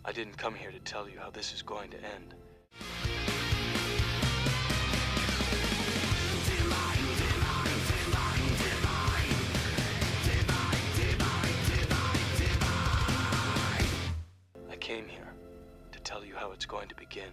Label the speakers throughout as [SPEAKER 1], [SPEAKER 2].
[SPEAKER 1] I didn't come here to tell you how this is going to end. I came here to tell you how it's going to begin.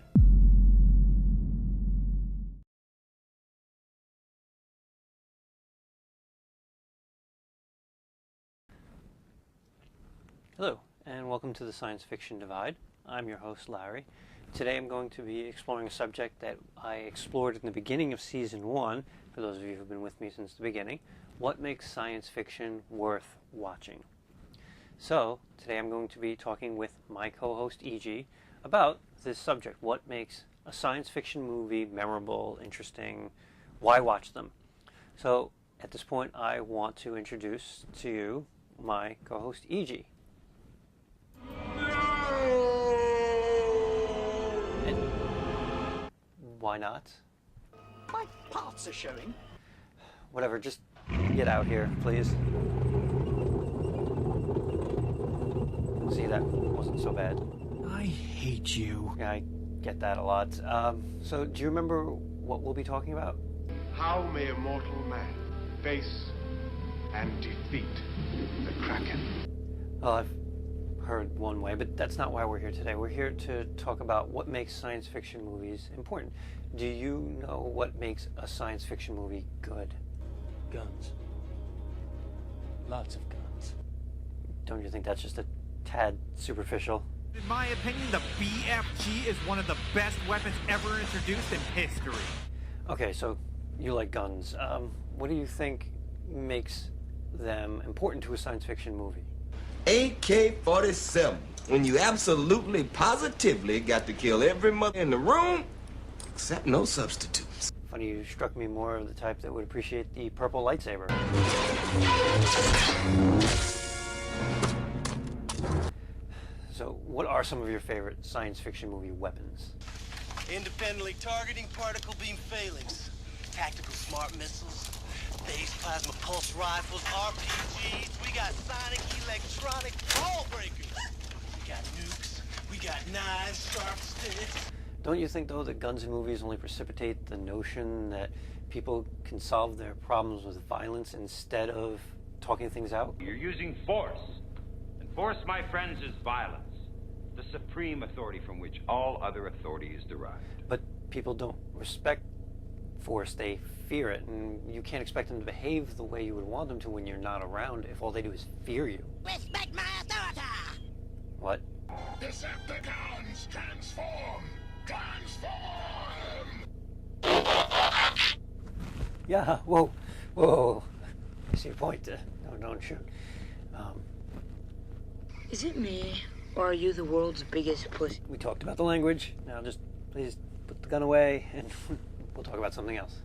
[SPEAKER 2] Hello, and welcome to the Science Fiction Divide. I'm your host, Larry. Today I'm going to be exploring a subject that I explored in the beginning of Season 1, for those of you who've been with me since the beginning. What makes science fiction worth watching? So, today I'm going to be talking with my co-host, EeeGee, about this subject. What makes a science fiction movie memorable, interesting, why watch them? So, at this point, I want to introduce to you my co-host, EeeGee. And why not?
[SPEAKER 3] My parts are showing.
[SPEAKER 2] Whatever, just get out here, please. See, that wasn't so bad.
[SPEAKER 3] I hate you.
[SPEAKER 2] Yeah, I get that a lot. So, do you remember what we'll be talking about?
[SPEAKER 4] How may a mortal man face and defeat the Kraken?
[SPEAKER 2] Well, I've heard one way, but that's not why we're here today. We're here to talk about what makes science fiction movies important. Do you know what makes a science fiction movie good?
[SPEAKER 5] Guns. Lots of guns.
[SPEAKER 2] Don't you think that's just a tad superficial?
[SPEAKER 6] In my opinion, the BFG is one of the best weapons ever introduced in history.
[SPEAKER 2] Okay, so you like guns. What do you think makes them important to a science fiction movie?
[SPEAKER 7] AK-47, when you absolutely, positively got to kill every mother in the room, except no substitutes.
[SPEAKER 2] Funny, you struck me more of the type that would appreciate the purple lightsaber. So, what are some of your favorite science fiction movie weapons?
[SPEAKER 8] Independently targeting particle beam phalanx, tactical smart missiles, phase plasma pulse rifles, RPGs, we got sonic, electronic, ball breakers. We got nukes, we got knives, sharp sticks.
[SPEAKER 2] Don't you think, though, that guns in movies only precipitate the notion that people can solve their problems with violence instead of talking things out?
[SPEAKER 9] You're using force. And force, my friends, is violence. The supreme authority from which all other authority is derived.
[SPEAKER 2] But people don't respect force, they fear it, and you can't expect them to behave the way you would want them to when you're not around if all they do is fear you.
[SPEAKER 3] Respect my authority!
[SPEAKER 2] What?
[SPEAKER 4] Decepticons, transform! Transform!
[SPEAKER 2] Yeah, whoa, whoa. I see your point. No, don't shoot.
[SPEAKER 10] Is it me, or are you the world's biggest pussy?
[SPEAKER 2] We talked about the language. Now just please put the gun away and we'll talk about something else.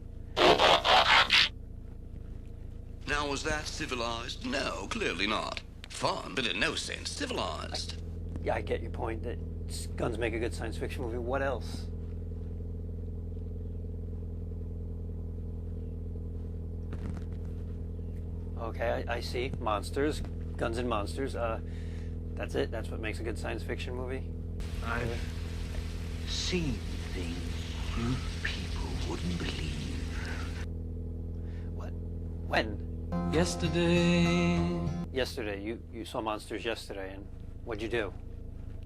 [SPEAKER 7] Now, was that civilized? No, clearly not. Fun, but in no sense civilized.
[SPEAKER 2] Yeah, I get your point that guns make a good science fiction movie. What else? Okay, I see. Monsters. Guns and monsters. That's it? That's what makes a good science fiction movie?
[SPEAKER 3] I've seen things you people wouldn't believe.
[SPEAKER 2] What? When?
[SPEAKER 5] Yesterday.
[SPEAKER 2] Yesterday. You saw monsters yesterday, and what'd you do?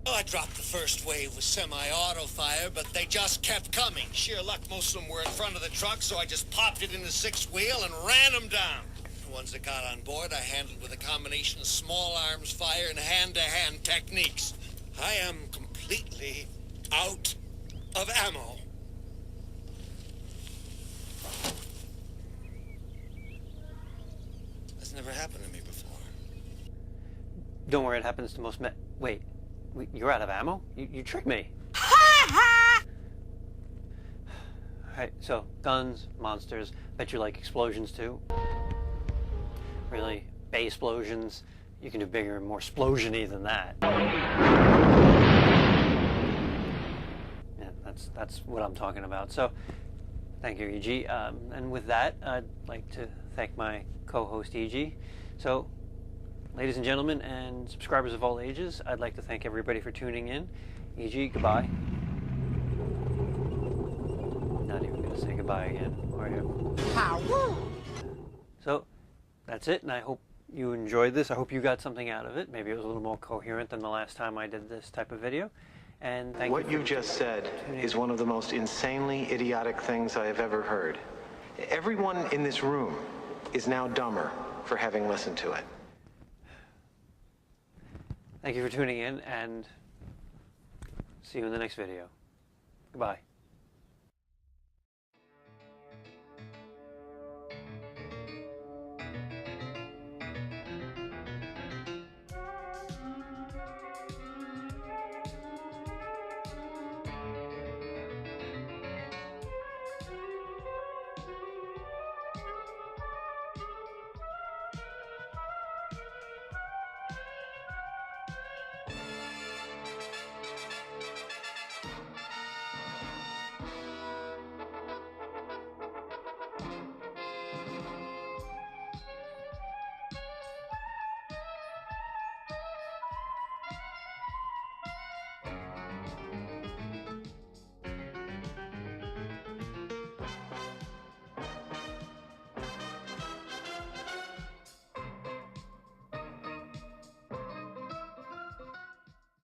[SPEAKER 8] I dropped the first wave with semi-auto fire, but they just kept coming. Sheer luck, most of them were in front of the truck, so I just popped it in the sixth wheel and ran them down. The ones that got on board, I handled with a combination of small arms fire and hand-to-hand techniques. I am completely out of ammo. That's never happened to me before.
[SPEAKER 2] Don't worry, it happens to most men. Wait, you're out of ammo? You tricked me. Alright, so guns, monsters. Bet you like explosions too. Really? Bay explosions? You can do bigger and more explosion-y than that. Yeah, that's what I'm talking about. So, thank you, EeeGee. And with that, I'd like to thank my co-host, EeeGee. So, ladies and gentlemen and subscribers of all ages, I'd like to thank everybody for tuning in. EG, goodbye. Not even going to say goodbye again, are you? So, that's it, and I hope you enjoyed this. I hope you got something out of it. Maybe it was a little more coherent than the last time I did this type of video. And thank
[SPEAKER 11] What
[SPEAKER 2] you
[SPEAKER 11] you just said is one of the most insanely idiotic things I have ever heard. Everyone in this room is now dumber for having listened to it.
[SPEAKER 2] Thank you for tuning in, and see you in the next video. Goodbye.